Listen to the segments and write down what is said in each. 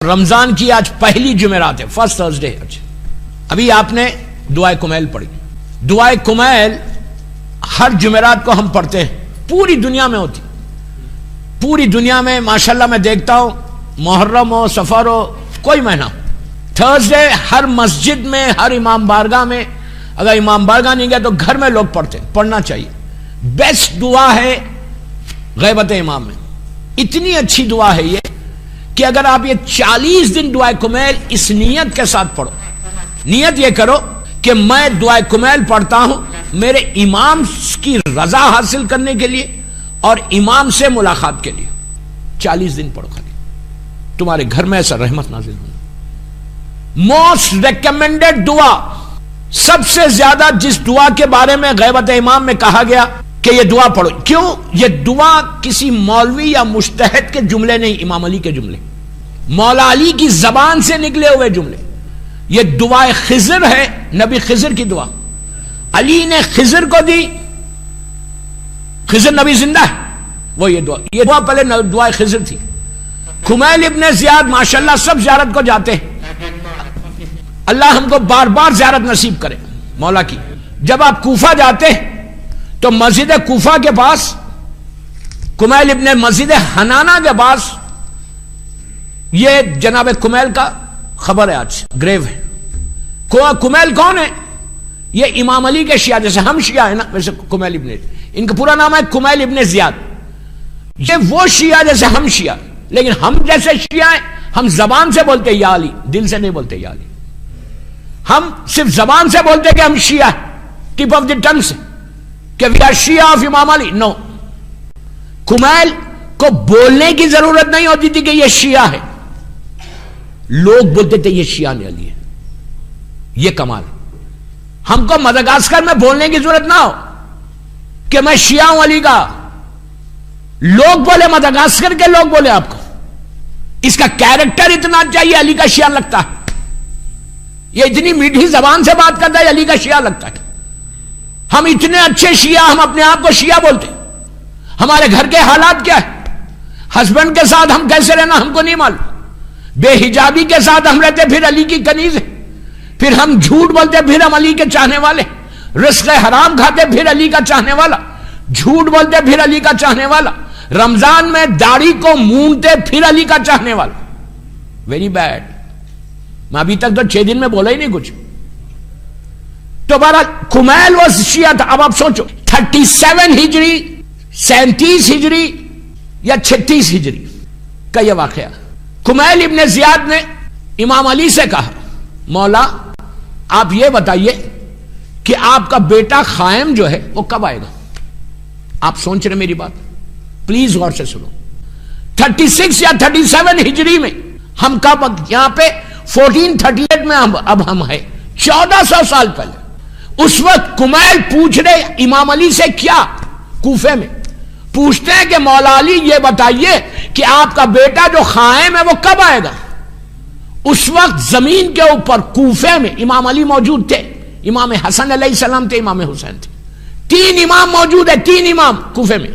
رمضان کی آج پہلی جمعرات ہے، فرسٹ تھرسڈے ہے آج۔ ابھی آپ نے دعائے کمیل پڑھی۔ دعائے کمیل ہر جمعرات کو ہم پڑھتے ہیں، پوری دنیا میں ہوتی، پوری دنیا میں ماشاءاللہ میں دیکھتا ہوں، محرم ہو، سفر ہو، کوئی مہینہ ہو، تھرسڈے ہر مسجد میں، ہر امام بارگاہ میں، اگر امام بارگاہ نہیں گئے تو گھر میں لوگ پڑھتے ہیں، پڑھنا چاہیے۔ بیسٹ دعا ہے غیبت امام میں، اتنی اچھی دعا ہے یہ کہ اگر آپ یہ 40 دن دعائے کمیل اس نیت کے ساتھ پڑھو، نیت یہ کرو کہ میں دعائے کمیل پڑھتا ہوں میرے امام کی رضا حاصل کرنے کے لیے اور امام سے ملاقات کے لیے، 40 دن پڑھو، خالی تمہارے گھر میں ایسا رحمت نازل ہونا۔ موسٹ ریکمینڈڈ دعا، سب سے زیادہ جس دعا کے بارے میں غیبت امام میں کہا گیا کہ یہ دعا پڑھو، کیوں؟ یہ دعا کسی مولوی یا مجتہد کے جملے نہیں، امام علی کے جملے، مولا علی کی زبان سے نکلے ہوئے جملے۔ یہ دعائے خضر ہے، نبی خضر کی دعا، علی نے خضر کو دی، خضر نبی زندہ ہے، وہ یہ دعا پہلے دعائے خضر تھی۔ کمیل ابن زیاد ماشاءاللہ سب زیارت کو جاتے ہیں، اللہ ہم کو بار بار زیارت نصیب کرے مولا کی۔ جب آپ کوفہ جاتے ہیں تو مسجد کوفہ کے پاس، کمیل ابن مسجد حنانہ کے پاس، یہ جناب کمیل کا خبر ہے، آج گریو ہے۔ کمیل کون ہے؟ یہ امام علی کے شیعہ، جیسے ہم شیعہ ہیں نا ویسے کمیل ابن، ان کا پورا نام ہے کمیل ابن زیاد۔ یہ وہ شیعہ جیسے ہم شیعہ، لیکن ہم جیسے شیعہ ہیں ہم زبان سے بولتے یا علی، دل سے نہیں بولتے یا علی، ہم صرف زبان سے بولتے کہ ہم شیعہ ہیں، ٹپ آف دی ٹنگ سے کہ وی آر شیعہ آف امام علی، نو۔ کمیل کو بولنے کی ضرورت نہیں ہوتی تھی کہ یہ شیعہ ہے، لوگ بولتے تھے یہ شیعہ نے علی ہے۔ یہ کمال، ہم کو مدغاسکر میں بولنے کی ضرورت نہ ہو کہ میں شیعہ ہوں علی کا، لوگ بولے، مدغاسکر کے لوگ بولے آپ کو، اس کا کیریکٹر اتنا چاہیے علی کا شیعہ لگتا ہے، یہ اتنی میٹھی زبان سے بات کرتا ہے علی کا شیعہ لگتا ہے۔ ہم اتنے اچھے شیعہ، ہم اپنے آپ کو شیعہ بولتے، ہمارے گھر کے حالات کیا ہے، ہسبینڈ کے ساتھ ہم کیسے رہنا ہم کو نہیں معلوم، بے حجابی کے ساتھ ہم رہتے پھر علی کی کنیز ہے، پھر ہم جھوٹ بولتے پھر ہم علی کے چاہنے والے، رزق حرام کھاتے پھر علی کا چاہنے والا، جھوٹ بولتے پھر علی کا چاہنے والا، رمضان میں داڑھی کو مونتے پھر علی کا چاہنے والا۔ Very bad. میں ابھی تک تو 6 دن میں بولا ہی نہیں کچھ۔ تو بہرحال کمیل وہ شیعہ تھا۔ اب آپ سوچو 37 ہجری، 37 ہجری یا 36 ہجری کا یہ واقعہ، کمیل ابن زیاد نے امام علی سے کہا، مولا آپ یہ بتائیے کہ آپ کا بیٹا قائم جو ہے وہ کب آئے گا؟ آپ سوچ رہے میری بات؟ پلیز غور سے سنو۔ 36 یا 37 ہجری میں ہم کب، یہاں پہ 1438 میں اب ہم ہیں، 1400 سال پہلے۔ اس وقت کمیل پوچھ رہے امام علی سے، کیا کوفے میں پوچھتے ہیں کہ مولا علی یہ بتائیے کہ آپ کا بیٹا جو قائم ہے وہ کب آئے گا؟ اس وقت زمین کے اوپر کوفے میں امام علی موجود تھے، امام حسن علیہ السلام تھے، امام حسین تھے، 3 امام موجود ہیں، 3 امام کوفے میں۔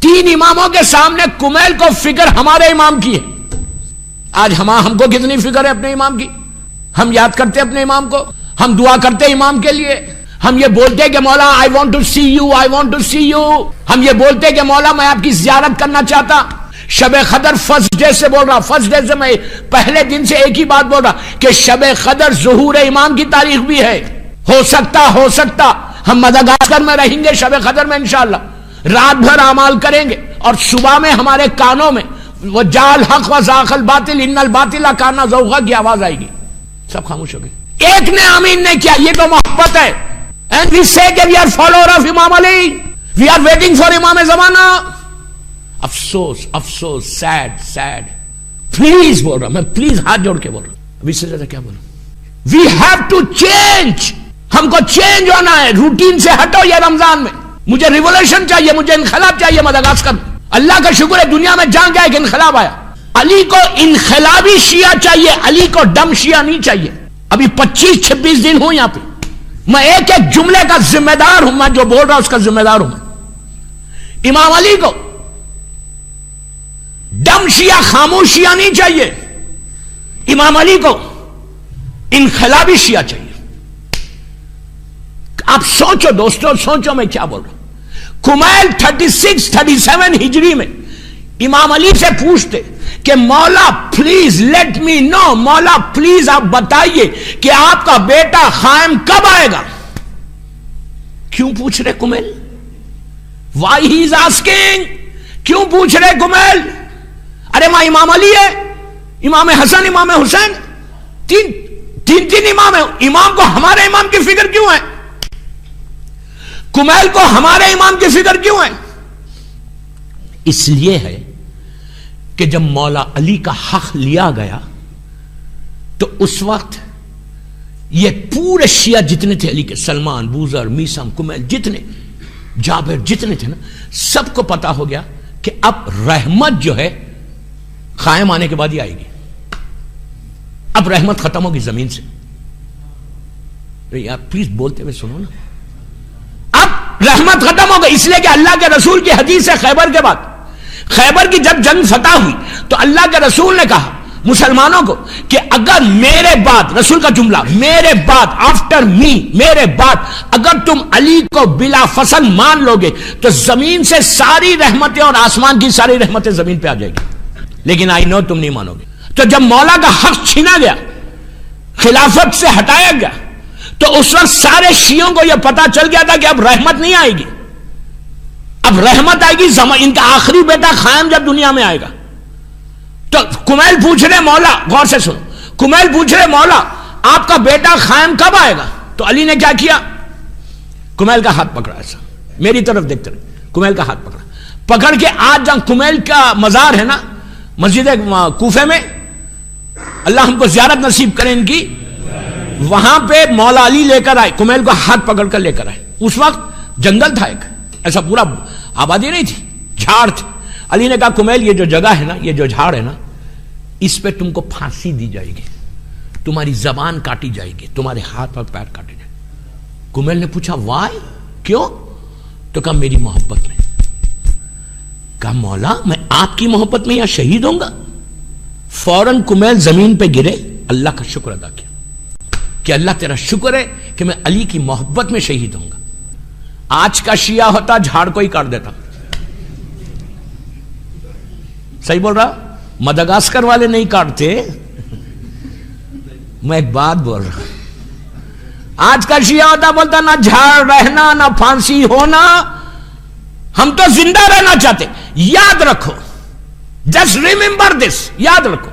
3 اماموں کے سامنے کمیل کو فکر ہمارے امام کی ہے۔ آج ہم کو کتنی فکر ہے اپنے امام کی؟ ہم یاد کرتے اپنے امام کو، ہم دعا کرتے امام کے لیے، ہم یہ بولتے کہ مولا I want to see you, I want to see you, ہم یہ بولتے کہ مولا میں آپ کی زیارت کرنا چاہتا۔ شب قدر فرسٹ ڈے سے بول رہا، فرسٹ ڈے سے میں پہلے دن سے ایک ہی بات بول رہا کہ شب قدر ظہور امام کی تاریخ بھی ہے، ہو سکتا ہم مدغاسکر میں رہیں گے شب قدر میں انشاءاللہ، رات بھر اعمال کریں گے اور صبح میں ہمارے کانوں میں وہ جال حق و زاق الباطل ان الباطل کان زوغا کی آواز آئے گی۔ سب خاموش ہو گئے، ایک نے آمین نے کیا۔ یہ تو محبت ہے۔ And we say کہ we are follower of امام علی، we are waiting for امام زمانہ۔ افسوس، سیڈ۔ پلیز بول رہا میں، پلیز ہاتھ جوڑ کے بول رہا ہوں، ابھی سے زیادہ کیا بولوں؟ وی ہیو ٹو چینج، ہم کو چینج ہونا ہے، روٹین سے ہٹو۔ یہ رمضان میں مجھے ریولیوشن چاہیے، مجھے انقلاب چاہیے مدغاسکر میں۔ اللہ کا شکر ہے دنیا میں جہاں گیا کہ انقلاب آیا۔ علی کو انقلابی شیعہ چاہیے، علی کو ڈم شیعہ نہیں چاہیے۔ ابھی 25-26 دن ہوں یہاں پہ، میں ایک ایک جملے کا ذمہ دار ہوں، میں جو بول رہا ہوں اس کا ذمہ دار ہوں۔ امام علی کو ڈم شیعہ خاموش شیعہ نہیں چاہیے، امام علی کو انقلابی شیعہ چاہیے. آپ سوچو دوستو، سوچو میں کیا بول رہا ہوں. کمیل 36-37 ہجری میں امام علی سے پوچھتے کہ مولا پلیز لیٹ می نو، مولا پلیز آپ بتائیے کہ آپ کا بیٹا قائم کب آئے گا. کیوں پوچھ رہے Kumail? Why he is asking. کیوں پوچھ رہے کمیل؟ ارے ماں امام علی ہے، امام حسن، امام حسین، تین امام ہیں. امام کو ہمارے امام کی فکر کیوں ہے؟ کمیل کو ہمارے امام کی فکر کیوں ہے؟ اس لیے ہے کہ جب مولا علی کا حق لیا گیا تو اس وقت یہ پورے شیعہ جتنے تھے علی کے، سلمان، بوذر، میثم، کمیل، جتنے، جابر، جتنے تھے نا، سب کو پتا ہو گیا کہ اب رحمت جو ہے قائم آنے کے بعد ہی آئے گی. اب رحمت ختم ہوگی زمین سے. یار پلیز بولتے ہوئے سنو نا. اب رحمت ختم ہوگی، اس لیے کہ اللہ کے رسول کی حدیث ہے خیبر کے بعد، خیبر کی جب جنگ فتح ہوئی تو اللہ کے رسول نے کہا مسلمانوں کو کہ اگر میرے بعد، رسول کا جملہ، میرے بعد، آفٹر می، میرے بعد اگر تم علی کو بلا فصل مان لو گے تو زمین سے ساری رحمتیں اور آسمان کی ساری رحمتیں زمین پہ آ جائے گی. لیکن آئی نو تم نہیں مانو گے. تو جب مولا کا حق چھینا گیا، خلافت سے ہٹایا گیا، تو اس وقت سارے شیعوں کو یہ پتا چل گیا تھا کہ اب رحمت نہیں آئے گی، اب رحمت آئے گی ان کا آخری بیٹا قائم جب دنیا میں آئے گا. تو کمیل پوچھ رہے مولا، غور سے سنو، کمیل پوچھ رہے مولا آپ کا بیٹا قائم کب آئے گا؟ تو علی نے کیا کیا؟ کمیل کا ہاتھ پکڑا، ایسا میری طرف دیکھتے رہے، کمیل کا ہاتھ پکڑ کے آج جہاں کمیل کا مزار ہے نا مسجد کوفے میں، اللہ ہم کو زیارت نصیب کرے ان کی، وہاں پہ مولا علی لے کر آئے، کمیل کو ہاتھ پکڑ کر لے کر آئے. اس وقت جنگل تھا ایک، ایسا پورا آبادی نہیں تھی، جھاڑ تھے. علی نے کہا کمیل یہ جو جگہ ہے نا، یہ جو جھاڑ ہے نا، اس پہ تم کو پھانسی دی جائے گی، تمہاری زبان کاٹی جائے گی، تمہارے ہاتھ اور پیر کاٹے جائیں. کمیل نے پوچھا وائی، کیوں؟ تو کہا میری محبت میں. کہا مولا میں آپ کی محبت میں یا شہید ہوں گا؟ فوراً کمیل زمین پہ گرے، اللہ کا شکر ادا کیا کہ اللہ تیرا شکر ہے کہ میں علی کی محبت میں شہید ہوں گا. آج کا شیعہ ہوتا جھاڑ کو ہی کاٹ دیتا. صحیح بول رہا؟ مدغاسکر والے نہیں کاٹتے. میں ایک بات بول رہا ہوں، آج کا شیعہ ہوتا بولتا نہ جھاڑ رہنا نہ پھانسی ہونا، ہم تو زندہ رہنا چاہتے. یاد رکھو، جسٹ ریممبر دس، یاد رکھو،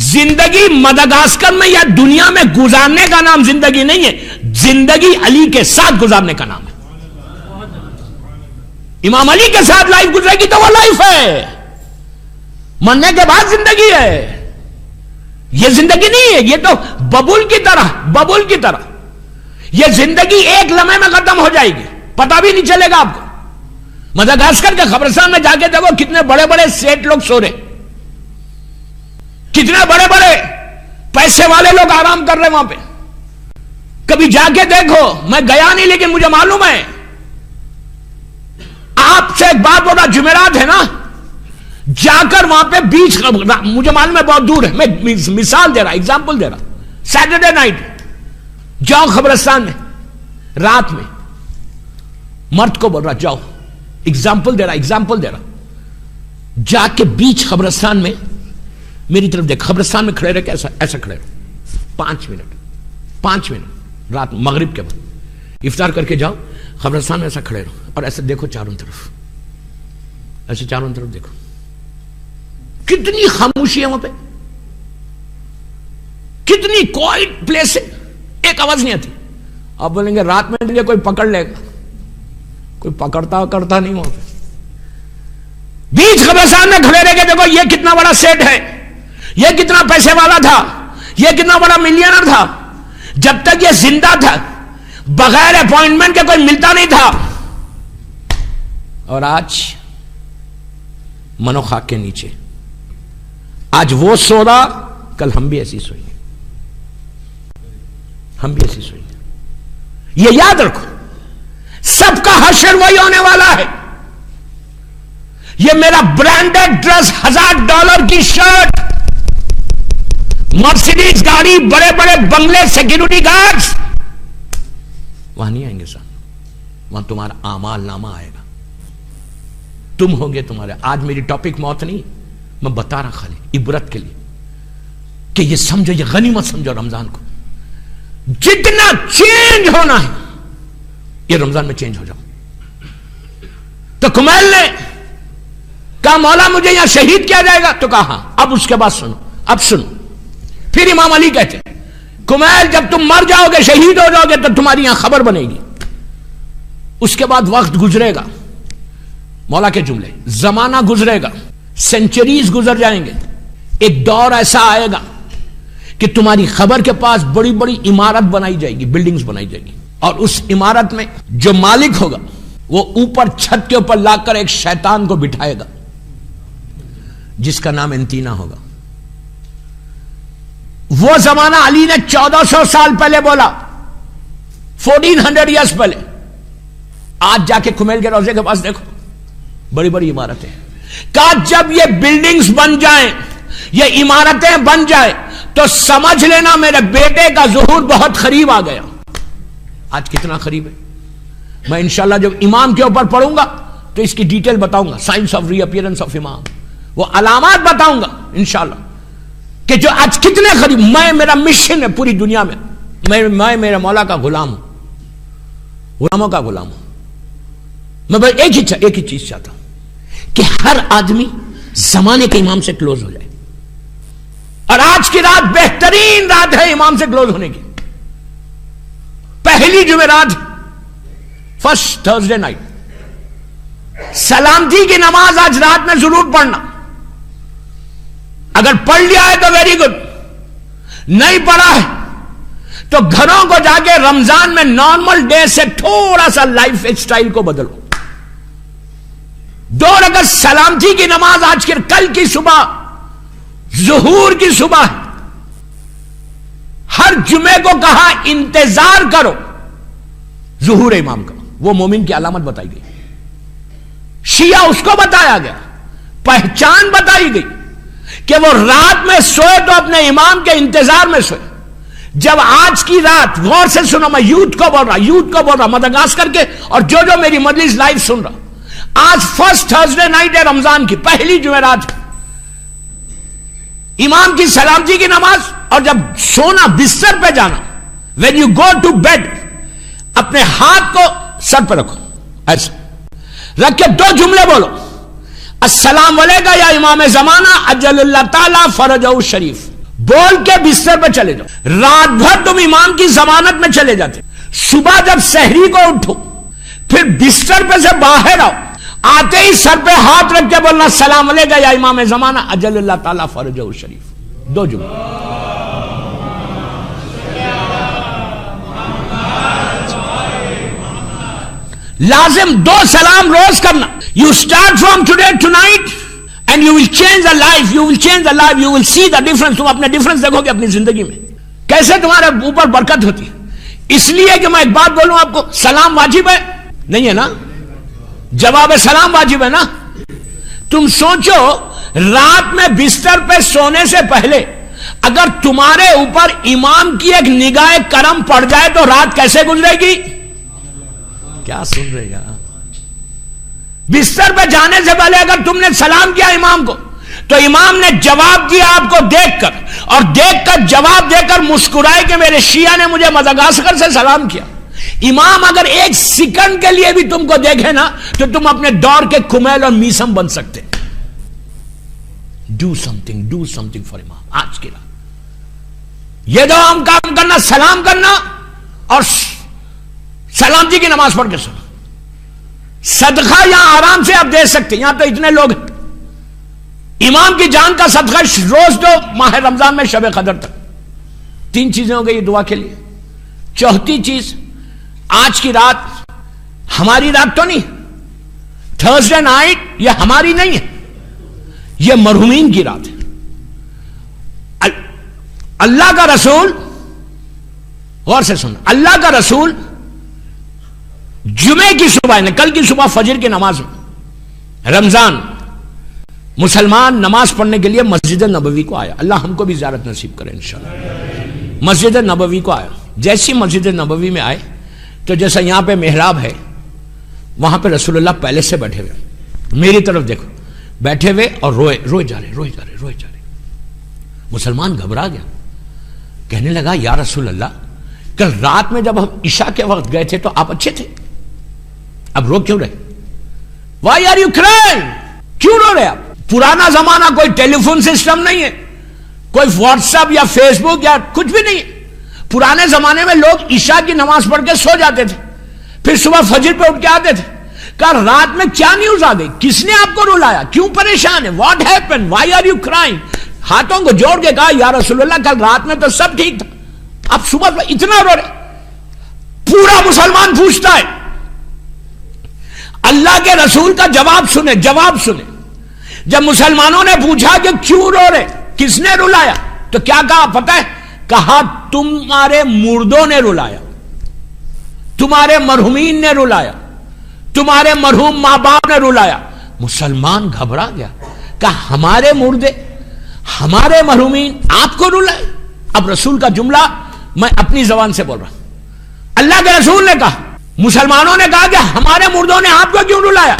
زندگی مدغاسکر میں یا دنیا میں گزارنے کا نام زندگی نہیں ہے، زندگی علی کے ساتھ گزارنے کا نام ہے. امام علی کے ساتھ لائف گزرے گی تو وہ لائف ہے، مرنے کے بعد زندگی ہے. یہ زندگی نہیں ہے، یہ تو ببول کی طرح، ببول کی طرح یہ زندگی ایک لمحے میں ختم ہو جائے گی، پتہ بھی نہیں چلے گا آپ کو. مدغاسکر کے قبرستان میں جا کے دیکھو کتنے بڑے بڑے سیٹ لوگ سو رہے، کتنے بڑے بڑے پیسے والے لوگ آرام کر رہے وہاں پہ. کبھی جا کے دیکھو، میں گیا نہیں لیکن مجھے معلوم ہے. آپ سے ایک بات بول رہا، جمعرات ہے نا، جا کر وہاں پہ بیچ، مجھے معلوم ہے بہت دور ہے، میں مثال دے رہا، ایگزامپل دے رہا. سیٹرڈے نائٹ جاؤ قبرستان میں، رات میں، مرد کو بول رہا جاؤ، ایگزامپل دے رہا، جا کے بیچ قبرستان میں میری طرف دیکھ، قبرستان میں کھڑے رہ کے ایسا کھڑے رہو 5 منٹ رات مغرب کے بعد افطار کر کے جاؤ قبرستان میں، ایسا کھڑے رہو اور ایسے دیکھو چاروں طرف، ایسے چاروں طرف دیکھو، کتنی خاموشی ہے وہاں پہ، کتنی کوائٹ پلیس ہے، ایک آواز نہیں آتی. آپ بولیں گے رات میں مجھے کوئی پکڑ لے گا، کوئی پکڑتا نہیں وہاں پہ. بیچ قبرستان میں کھڑے رہ کے دیکھو یہ کتنا بڑا سیٹ ہے، یہ کتنا پیسے والا تھا، یہ کتنا بڑا ملینر تھا. جب تک یہ زندہ تھا بغیر اپوائنٹمنٹ کے کوئی ملتا نہیں تھا. اور آج منو خاک کے نیچے، آج وہ سو رہا، کل ہم بھی ایسی سوئیں گے، ہم بھی ایسی سوئیں گے. یہ یاد رکھو، سب کا حشر وہی ہونے والا ہے. یہ میرا برانڈڈ ڈریس $1000 کی شرٹ مرسیڈیز گاڑی، بڑے بڑے بنگلے، سیکورٹی گارڈز، وہاں نہیں آئیں گے سر. وہاں تمہارا اعمال نامہ آئے گا، تم ہوگے تمہارے. آج میری ٹاپک موت نہیں، میں بتا رہا خالی عبرت کے لیے کہ یہ سمجھو، یہ غنیمت سمجھو رمضان کو. جتنا چینج ہونا ہے یہ رمضان میں چینج ہو جاؤ. تو کمیل نے کہا مولا مجھے یہاں شہید کیا جائے گا؟ تو کہا ہاں. اب اس کے بعد سنو، اب سنو. پھر امام علی کہتے کمیل جب تم مر جاؤ گے، شہید ہو جاؤ گے، تو تمہاری یہاں خبر بنے گی. اس کے بعد وقت گزرے گا، مولا کے جملے، زمانہ گزرے گا، سینچریز گزر جائیں گے. ایک دور ایسا آئے گا کہ تمہاری خبر کے پاس بڑی بڑی عمارت بنائی جائے گی، بلڈنگز بنائی جائے گی، اور اس عمارت میں جو مالک ہوگا وہ اوپر چھت کے اوپر لا کر ایک شیطان کو بٹھائے گا جس کا نام انتینا ہوگا. وہ زمانہ علی نے 1400 سال پہلے بولا، 1400 ایئرس پہلے. آج جا کے کمیل کے روزے کے پاس دیکھو، بڑی بڑی عمارتیں. کہا جب یہ بلڈنگز بن جائیں، یہ عمارتیں بن جائیں، تو سمجھ لینا میرے بیٹے کا ظہور بہت قریب آ گیا. آج کتنا قریب ہے؟ میں انشاءاللہ جب امام کے اوپر پڑھوں گا تو اس کی ڈیٹیل بتاؤں گا، science of reappearance of امام، وہ علامات بتاؤں گا انشاءاللہ کہ جو آج کتنے قریب. میرا مشن ہے پوری دنیا میں، میں میرے مولا کا غلام ہوں، غلاموں کا غلام ہوں. میں بھائی ایک ہی چیز چاہتا ہوں کہ ہر آدمی زمانے کے امام سے کلوز ہو جائے. اور آج کی رات بہترین رات ہے امام سے کلوز ہونے کی. پہلی جمعرات، فرسٹ تھرسڈے نائٹ. سلامتی کی نماز آج رات میں ضرور پڑھنا. اگر پڑھ لیا ہے تو ویری گڈ، نہیں پڑھا ہے تو گھروں کو جا کے رمضان میں نارمل ڈے سے تھوڑا سا لائف اسٹائل کو بدلو. 2 رکعت سلامتی کی نماز آج کل کی صبح، ظہور کی صبح ہے. ہر جمعے کو کہا انتظار کرو ظہور امام کا. وہ مومن کی علامت بتائی گئی. شیعہ اس کو بتایا گیا، پہچان بتائی گئی کہ وہ رات میں سوئے تو اپنے امام کے انتظار میں سوئے. جب آج کی رات، غور سے سنو، میں یوتھ کو بول رہا مدغاسکر کے اور جو میری مجلس لائیو سن رہا، آج فرسٹ تھرسڈے نائٹ ہے رمضان کی، پہلی جمعرات. امام کی سلامتی کی نماز، اور جب سونا بستر پہ جانا، when you go to bed، اپنے ہاتھ کو سر پہ رکھو، ایسا رکھ کے 2 جملے بولو، السلام علیکہ یا امام زمانہ اجل اللہ تعالی فرجہ شریف، بول کے بستر پہ چلے جاؤ. رات بھر تم امام کی ضمانت میں چلے جاتے. صبح جب سحری کو اٹھو، پھر بستر پہ سے باہر آؤ، آتے ہی سر پہ ہاتھ رکھ کے بولنا السلام علیکہ یا امام زمانہ اجل اللہ تعالی فرجہ شریف. 2 جملے. لازم 2 سلام روز کرنا. You start from today tonight and you will change the life. You will change the life. You will see the difference. تم اپنے ڈیفرنس دیکھو گے اپنی زندگی میں، کیسے تمہارے اوپر برکت ہوتی. اس لیے کہ میں ایک بات بولوں آپ کو، سلام واجب ہے نہیں ہے نا؟ جواب سلام واجب ہے نا؟ تم سوچو رات میں بستر پہ سونے سے پہلے اگر تمہارے اوپر امام کی ایک نگاہ کرم پڑ جائے تو رات کیسے گزرے گی؟ کیا سن رہے گا؟ بستر پہ جانے سے پہلے اگر تم نے سلام کیا امام کو تو امام نے جواب دیا آپ کو دیکھ کر، اور دیکھ کر جواب دے کر مسکرائے کہ میرے شیعہ نے مجھے مدغاسکر سے سلام کیا. امام اگر 1 سیکنڈ کے لیے بھی تم کو دیکھے نا تو تم اپنے دور کے کمیل اور میسم بن سکتے. ڈو سمتھنگ فار امام. آج کی رات یہ دو ہم کام کرنا، سلام کرنا اور سلامتی کی نماز پڑھ کے سنا. صدقہ یہاں آرام سے آپ دے سکتے، یہاں تو اتنے لوگ ہیں. امام کی جان کا صدقہ روز دو ماہ رمضان میں شب قدر تک. 3 چیزیں ہو گئی دعا کے لیے. 4تھی چیز، آج کی رات ہماری رات تو نہیں، تھرسڈے نائٹ یہ ہماری نہیں ہے، یہ مرحومین کی رات ہے. اللہ کا رسول، غور سے سننا، اللہ کا رسول جمعے کی صبح، کل کی صبح فجر کی نماز میں، رمضان مسلمان نماز پڑھنے کے لیے مسجد نبوی کو آیا. اللہ ہم کو بھی زیارت نصیب کرے انشاءاللہ. مسجد نبوی کو آیا. جیسی مسجد نبوی میں آئے تو جیسا یہاں پہ محراب ہے وہاں پہ رسول اللہ پہلے سے بیٹھے ہوئے, میری طرف دیکھو, بیٹھے ہوئے اور روئے جا رہے. مسلمان گھبرا گیا, کہنے لگا یا رسول اللہ کل رات میں جب ہم عشاء کے وقت گئے تھے تو آپ اچھے تھے, اب رو کیوں رہے؟ Why are you crying? کیوں رو رہے آپ؟ پرانا زمانہ کوئی ٹیلی فون سسٹم نہیں ہے, کوئی واٹس ایپ یا فیس بک یا کچھ بھی نہیں ہے. پرانے زمانے میں لوگ عشاء کی نماز پڑھ کے سو جاتے تھے, پھر صبح فجر پہ اٹھ کے آتے تھے. کل رات میں کیا نیوز آ گئی, کس نے آپ کو رلایا, کیوں پریشان ہے, what happen, why are you crying? ہاتھوں کو جوڑ کے کہا یا رسول اللہ کل رات میں تو سب ٹھیک تھا, اب صبح اتنا رو رہے. پورا مسلمان پوچھتا ہے. اللہ کے رسول کا جواب سنے. جب مسلمانوں نے پوچھا کہ کیوں رو رہے, کس نے رلایا, تو کیا کہا پتہ ہے؟ کہا تمہارے مردوں نے رلایا, تمہارے مرحومین نے رلایا, تمہارے مرحوم ماں باپ نے رلایا. مسلمان گھبرا گیا, کہا ہمارے مردے, ہمارے مرحومین آپ کو رلائے. اب رسول کا جملہ میں اپنی زبان سے بول رہا ہوں. اللہ کے رسول نے کہا, مسلمانوں نے کہا کہ ہمارے مردوں نے آپ کو کیوں رلایا.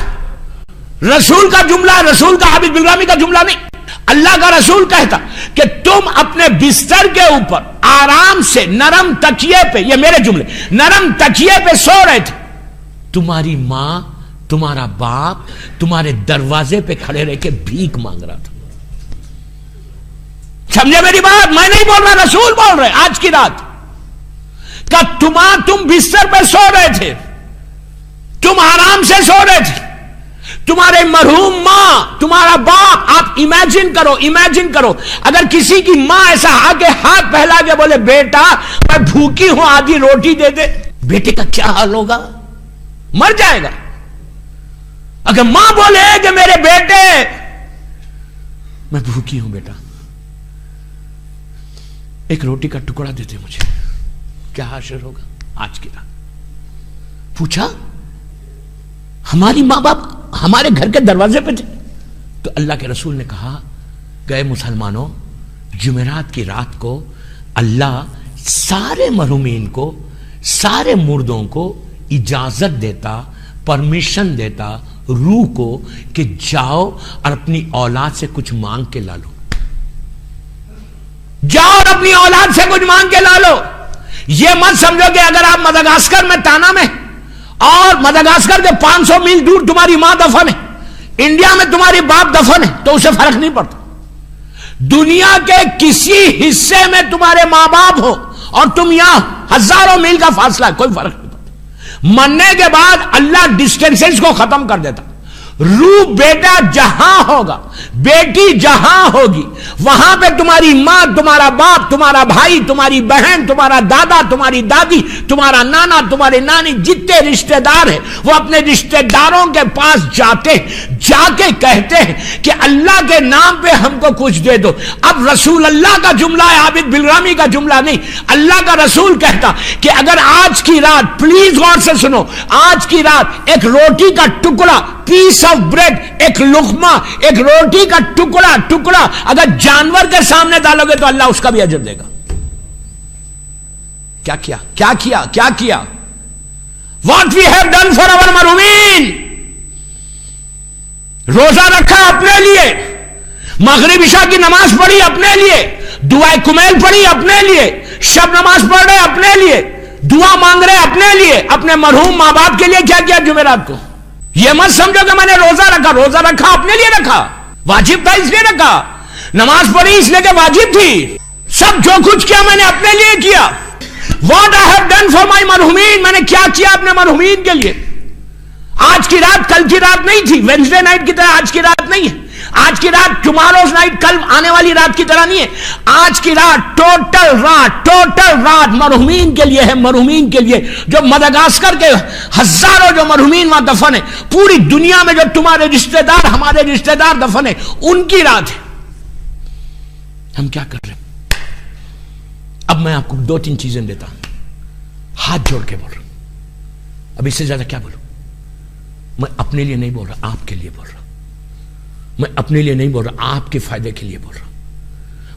رسول کا جملہ, رسول کا عابد بلرامی کا جملہ نہیں. اللہ کا رسول کہتا کہ تم اپنے بستر کے اوپر آرام سے نرم تکیے پہ, یہ میرے جملے, نرم تکیے پہ سو رہے تھے, تمہاری ماں, تمہارا باپ تمہارے دروازے پہ کھڑے رہ کے بھیک مانگ رہا تھا. سمجھے میری بات؟ میں نہیں بول رہا, رسول بول رہے. آج کی رات کہ تم بستر پہ سو رہے تھے, تم آرام سے سو رہے تھے, تمہارے مرحوم ماں, تمہارا باپ, آپ امیجن کرو اگر کسی کی ماں ایسا آگے ہاتھ پھیلا کے بولے بیٹا میں بھوکی ہوں آدھی روٹی دے دے, بیٹے کا کیا حال ہوگا؟ مر جائے گا. اگر ماں بولے کہ میرے بیٹے میں بھوکی ہوں بیٹا ایک روٹی کا ٹکڑا دیتے مجھے, کیا حشر ہوگا؟ آج کی رات پوچھا, ہماری ماں باپ ہمارے گھر کے دروازے پہ تھے. تو اللہ کے رسول نے کہا گئے مسلمانوں, جمعرات کی رات کو اللہ سارے مرحومین کو, سارے مردوں کو اجازت دیتا, پرمیشن دیتا روح کو کہ جاؤ اور اپنی اولاد سے کچھ مانگ کے لا لو, جاؤ اور اپنی اولاد سے کچھ مانگ کے لا لو. یہ مت سمجھو کہ اگر آپ مدغاسکر میں تانا میں اور مدغاسکر کے 500 میل دور تمہاری ماں دفن ہے, انڈیا میں تمہاری باپ دفن ہے, تو اسے فرق نہیں پڑتا. دنیا کے کسی حصے میں تمہارے ماں باپ ہو اور تم یہاں ہزاروں میل کا فاصلہ ہے, کوئی فرق نہیں پڑتا. مرنے کے بعد اللہ ڈسٹینسز کو ختم کر دیتا. روح بیٹا جہاں ہوگا, بیٹی جہاں ہوگی, وہاں پہ تمہاری ماں, تمہارا باپ, تمہارا بھائی, تمہاری بہن, تمہارا دادا, تمہاری دادی, تمہارا نانا, تمہارے نانی, جتنے رشتہ دار ہیں وہ اپنے رشتہ داروں کے پاس جاتے ہیں, جا کے کہتے ہیں کہ اللہ کے نام پہ ہم کو کچھ دے دو. اب رسول اللہ کا جملہ ہے, عابد بلرامی کا جملہ نہیں. اللہ کا رسول کہتا کہ اگر آج کی رات, پلیز غور سے سنو, آج کی رات ایک روٹی کا ٹکڑا, پیس آف بریڈ, ایک لقمہ, ایک روٹی کا ٹکڑا اگر جانور کے سامنے ڈالو گے تو اللہ اس کا بھی اجر دے گا. کیا کیا what we have done for our مرحومین. روزہ رکھا اپنے لیے, مغرب عشاء کی نماز پڑھی اپنے لیے, دعائے کمیل پڑھی اپنے لیے, شب نماز پڑھ رہے اپنے لیے, دعا مانگ رہے اپنے لیے, اپنے مرحوم ماں باپ کے لیے. کیا جمعرات کو یہ مت سمجھو کہ میں نے روزہ رکھا اپنے لیے رکھا, واجب تھا اس لیے رکھا, نماز پڑھی اس لیے کہ واجب تھی, سب جو کچھ کیا میں نے اپنے لیے کیا. What I have done for my مرحومین, میں نے کیا اپنے مرحومین کے لیے. آج کی رات کل کی رات نہیں تھی, وینسڈے نائٹ کی طرح آج کی رات نہیں ہے. آج کی رات ٹماروز نائٹ کل آنے والی رات کی طرح نہیں ہے. آج کی رات ٹوٹل رات مرحومین کے لیے ہے, مرحومین کے لیے. جو مدغاسکر کے ہزاروں جو مرحومین وہاں دفن ہے, پوری دنیا میں جو تمہارے رشتہ دار, ہمارے رشتہ دار دفن ہے, ان کی رات ہے. ہم کیا کر رہے ہیں؟ اب میں آپ کو 2-3 چیزیں دیتا ہوں, ہاتھ جوڑ کے بول رہا ہوں. اب اس سے زیادہ کیا بولوں؟ میں اپنے لیے نہیں بول رہا, آپ کے لیے بول رہا ہوں. میں اپنے لیے نہیں بول رہا، آپ کے فائدے کے لیے بول رہا ہوں.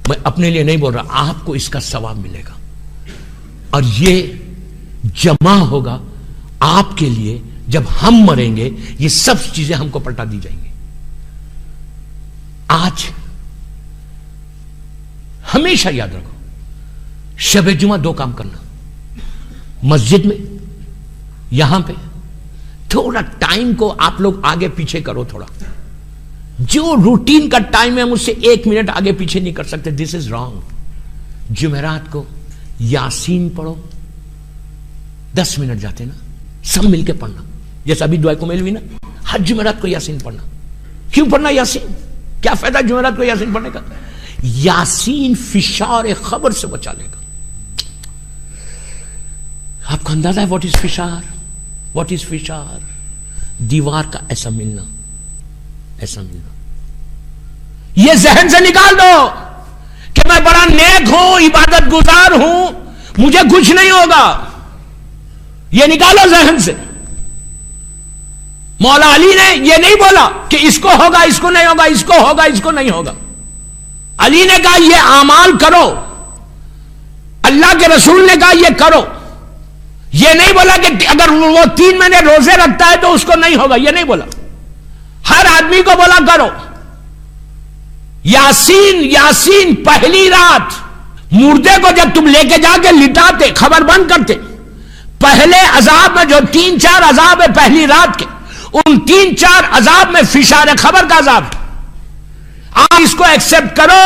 میں اپنے لیے نہیں بول رہا، آپ کو اس کا ثواب ملے گا اور یہ جمع ہوگا آپ کے لیے. جب ہم مریں گے یہ سب چیزیں ہم کو پلٹا دی جائیں گی. آج ہمیشہ یاد رکھو، شب جمعہ 2 کام کرنا. مسجد میں یہاں پہ تھوڑا ٹائم کو آپ لوگ آگے پیچھے کرو. تھوڑا جو روٹین کا ٹائم ہے مجھ سے 1 منٹ آگے پیچھے نہیں کر سکتے. دس از رانگ. جمعرات کو یاسین پڑھو. 10 منٹ جاتے نا، سب مل کے پڑھنا. جیسے ابھی دعائے کو میل ہوئی نا، ہر جمعرات کو یاسین پڑھنا. کیوں پڑھنا یاسین؟ کیا فائدہ جمعرات کو یاسین پڑھنے کا؟ یاسین فشار خبر سے بچا لے گا. آپ کو اندازہ ہے واٹ از فشار؟ What is فشار؟ دیوار کا ایسا ملنا، ایسا ملنا. یہ ذہن سے نکال دو کہ میں بڑا نیک ہوں، عبادت گزار ہوں، مجھے کچھ نہیں ہوگا. یہ نکالو ذہن سے. مولا علی نے یہ نہیں بولا کہ اس کو ہوگا، اس کو نہیں ہوگا، اس کو ہوگا، اس کو نہیں ہوگا. علی نے کہا یہ اعمال کرو. اللہ کے رسول نے کہا یہ کرو. یہ نہیں بولا کہ اگر وہ 3 مہینے روزے رکھتا ہے تو اس کو نہیں ہوگا. یہ نہیں بولا. ہر آدمی کو بولا کرو. یاسین، یاسین پہلی رات مردے کو جب تم لے کے جا کے لٹاتے، خبر بند کرتے، پہلے عذاب میں جو 3-4 عذاب ہے پہلی رات کے، ان 3-4 عذاب میں فشار خبر کا عذاب ہے. آپ اس کو ایکسپٹ کرو،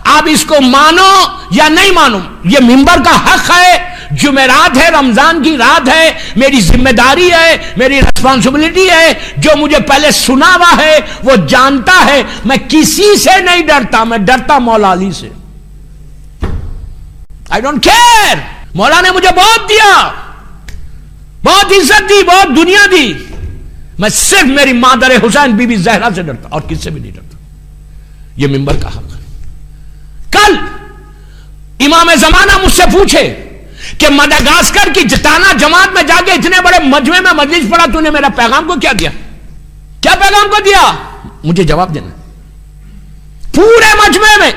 آپ اس کو مانو یا نہیں مانو، یہ منبر کا حق ہے. جمعرات ہے، رمضان کی رات ہے، میری ذمہ داری ہے، میری ریسپانسبلٹی ہے. جو مجھے پہلے سنا ہوا ہے وہ جانتا ہے. میں کسی سے نہیں ڈرتا، میں ڈرتا مولا علی سے. I don't care. مولا نے مجھے بہت دیا، بہت عزت دی، بہت دنیا دی. میں صرف میری مادر حسین بی بی زہرا سے ڈرتا اور کس سے بھی نہیں ڈرتا. یہ منبر کا حق ہے. کل امام زمانہ مجھ سے پوچھے کہ مڈغاسکر کی جتانا جماعت میں جا کے اتنے بڑے مجمع میں مجلس پڑھا، تو نے میرا پیغام کو کیا دیا؟ کیا پیغام کو دیا؟ مجھے جواب دینا. پورے مجمع میں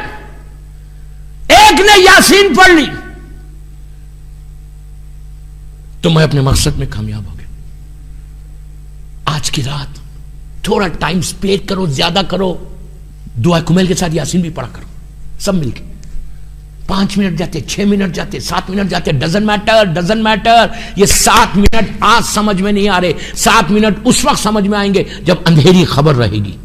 ایک نے یاسین پڑھ لی تو میں اپنے مقصد میں کامیاب ہو گیا. آج کی رات تھوڑا ٹائم سپیٹ کرو، زیادہ کرو. دعا کمیل کے ساتھ یاسین بھی پڑھا کرو سب مل کے. 5 منٹ جاتے، 6 منٹ جاتے، 7 منٹ جاتے، ڈزن میٹر. یہ 7 منٹ آج سمجھ میں نہیں آ رہے. 7 منٹ اس وقت سمجھ میں آئیں گے جب اندھیری خبر رہے گی،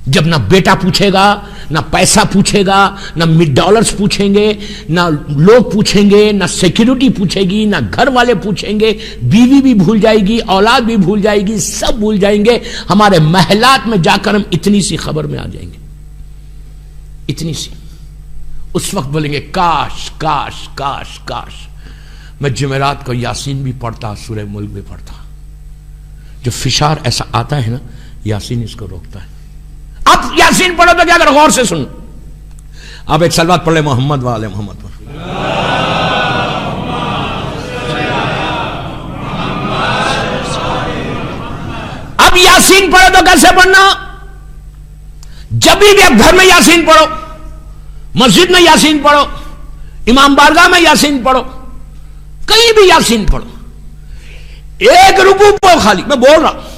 جب نہ بیٹا پوچھے گا، نہ پیسہ پوچھے گا، نہ $100 پوچھیں گے، نہ لوگ پوچھیں گے، نہ سیکیورٹی پوچھے گی، نہ گھر والے پوچھیں گے. بیوی بھی بھول جائے گی، اولاد بھی بھول جائے گی، سب بھول جائیں گے. ہمارے محلات میں جا کر ہم اتنی سی خبر میں آ جائیں گے، اتنی سی. اس وقت بولیں گے کاش کاش کاش کاش میں جمعرات کو یاسین بھی پڑھتا، سورہ ملک بھی پڑھتا. جو فشار ایسا آتا ہے نا، یاسین اس کو روکتا ہے. اب یاسین پڑھو تو کیا کرو؟ غور سے سنو. آپ ایک صلوات پڑھ لیں محمد والے محمد پر. اب یاسین پڑھو تو کیسے پڑھنا؟ جب بھی اب گھر میں یاسین پڑھو، مسجد میں یاسین پڑھو، امام بارگاہ میں یاسین پڑھو، کہیں بھی یاسین پڑھو. ایک رکوع پڑھو خالی. میں بول رہا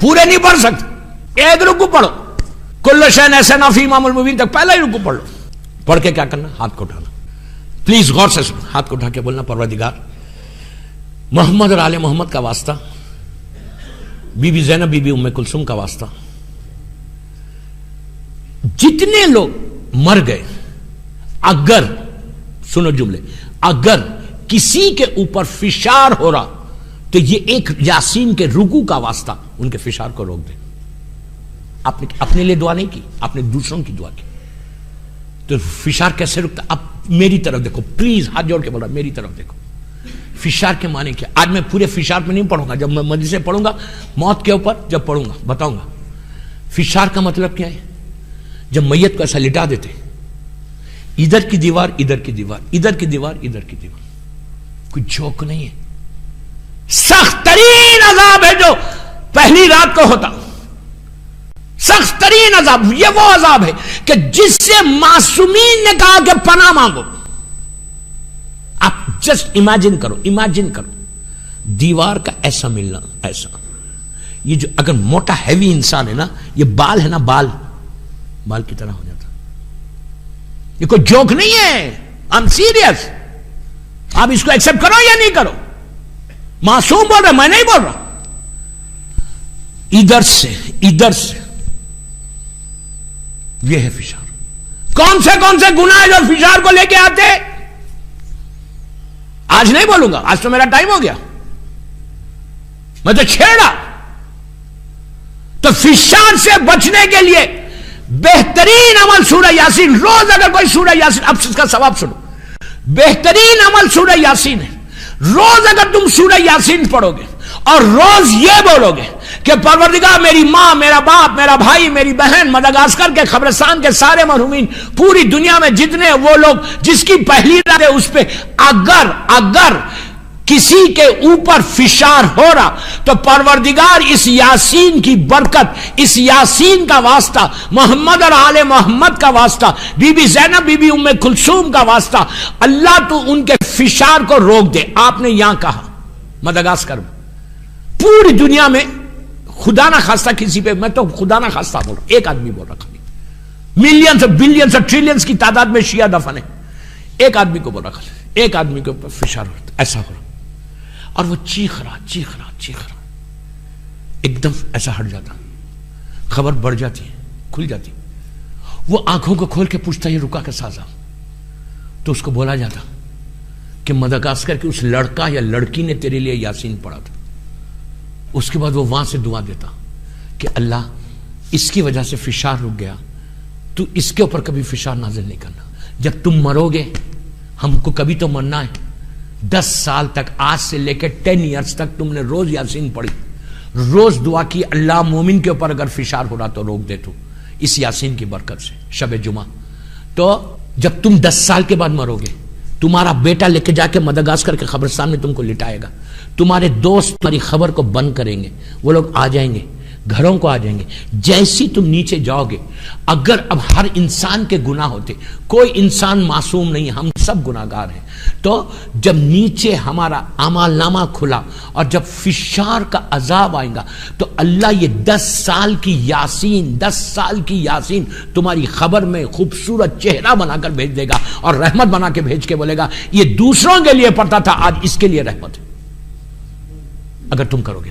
پورے نہیں پڑھ سکتے. ایک رکوع پڑھو. کل شیء نحسنہ فی امام المبین تک پہلا ہی رکوع پڑھ لو. پڑھ کے کیا کرنا؟ ہاتھ کو اٹھانا. پلیز غور سے سنو. ہاتھ کو اٹھا کے بولنا پروردگار محمد اور آل محمد کا واسطہ، بی بی زینب، بی بی ام کلثوم کا واسطہ، جتنے لوگ مر گئے، اگر سنو جملے، اگر کسی کے اوپر فشار ہو رہا تو یہ ایک یاسین کے رکوع کا واسطہ ان کے فشار کو روک دے. آپ نے اپنے لیے دعا نہیں کی، آپ نے دوسروں کی دعا کی. تو فشار کیسے رکتا؟ اب میری طرف دیکھو پلیز، ہاتھ جوڑ کے بول رہا میری طرف دیکھو. فشار کے معنی کیا؟ آج میں پورے فشار میں نہیں پڑھوں گا، جب میں مجلس سے پڑھوں گا موت کے اوپر جب پڑھوں گا بتاؤں گا. فشار کا مطلب کیا ہے؟ جب میت کو ایسا لٹا دیتے، ادھر کی دیوار، ادھر کی دیوار، ادھر کی دیوار، ادھر کی دیوار. کوئی جوک نہیں ہے. سخت ترین عذاب ہے جو پہلی رات کو ہوتا. سخت سخت ترین عذاب یہ وہ عذاب ہے کہ جس سے معصومین نے کہا کہ پناہ مانگو. آپ جسٹ امیجن کرو دیوار کا ایسا ملنا, ایسا. یہ جو اگر موٹا ہیوی انسان ہے نا, یہ بال ہے نا, بال کی طرح ہو جاتا. یہ کوئی جوک نہیں ہے, آئی ایم سیریس. آپ اس کو ایکسپٹ کرو یا نہیں کرو. معصوم بول رہا, میں نہیں بول رہا. ادھر سے یہ ہے فشار. کون سے گناہ جو فشار کو لے کے آتے. آج نہیں بولوں گا, آج تو میرا ٹائم ہو گیا, میں تو چھیڑا. تو فشار سے بچنے کے لیے بہترین عمل سورہ یاسین. روز اگر کوئی سورہ یاسین, اب اس کا ثواب سنو, بہترین عمل سورہ یاسین ہے. روز اگر تم سورہ یاسین پڑھو گے اور روز یہ بولو گے کہ پروردگار میری ماں, میرا باپ, میرا بھائی, میری بہن, مدغاسکر کے قبرستان کے سارے مرحومین, پوری دنیا میں جتنے وہ لوگ جس کی پہلی رات ہے اس پہ اگر کسی کے اوپر فشار ہو رہا تو پروردگار اس یاسین کی برکت, اس یاسین کا واسطہ, محمد اور آل محمد کا واسطہ, بی بی زینب, بی بی ام کلثوم کا واسطہ, اللہ تو ان کے فشار کو روک دے. آپ نے یہاں کہا مدغاسکر میں, پوری دنیا میں خدا نہ خواستہ کسی پہ, میں تو خدا نہ خواستہ بول رہا, ایک آدمی بول رہا خالی, ملینز اور بلینز اور ٹریلینز کی تعداد میں شیعہ دفن ہے, ایک آدمی کو بول رہا خالی, ایک آدمی کے اوپر فشار ہوتا ایسا ہو رہا, اور وہ چیخ رہا ایک دم ایسا ہٹ جاتا, خبر بڑھ جاتی ہے, کھل جاتی. وہ آنکھوں کو کھول کے پوچھتا یہ رکا کیسا تھا, تو اس کو بولا جاتا کہ مدغاسکر کے اس لڑکا یا لڑکی نے تیرے لیے یاسین پڑھا تھا. اس کے بعد وہ وہاں سے دعا دیتا کہ اللہ اس کی وجہ سے فشار رک گیا, تو اس کے اوپر کبھی فشار نازل نہیں کرنا. جب تم مرو گے, ہم کو کبھی تو مرنا ہے, 10 سال تک, آج سے لے کے 10 ایئرز تک تم نے روز یاسین پڑھی, روز دعا کی اللہ مومن کے اوپر اگر فشار ہو رہا تو روک دے تو اس یاسین کی برکت سے. شب جمعہ تو جب تم 10 سال کے بعد مرو گے, تمہارا بیٹا لے کے جا کے مدغاسکر کے قبرستان میں تم کو لٹائے گا, تمہارے دوست تمہاری خبر کو بند کریں گے, وہ لوگ آ جائیں گے, گھروں کو آ جائیں گے. جیسی تم نیچے جاؤ گے, اگر اب ہر انسان کے گناہ ہوتے, کوئی انسان معصوم نہیں, ہم سب گناہگار ہیں, تو جب نیچے ہمارا اعمال نامہ کھلا اور جب فشار کا عذاب آئے گا تو اللہ یہ 10 سال کی یاسین تمہاری خبر میں خوبصورت چہرہ بنا کر بھیج دے گا, اور رحمت بنا کے بھیج کے بولے گا یہ دوسروں کے لیے پڑھتا تھا, آج اس کے لیے رحمت ہے, اگر تم کرو گے.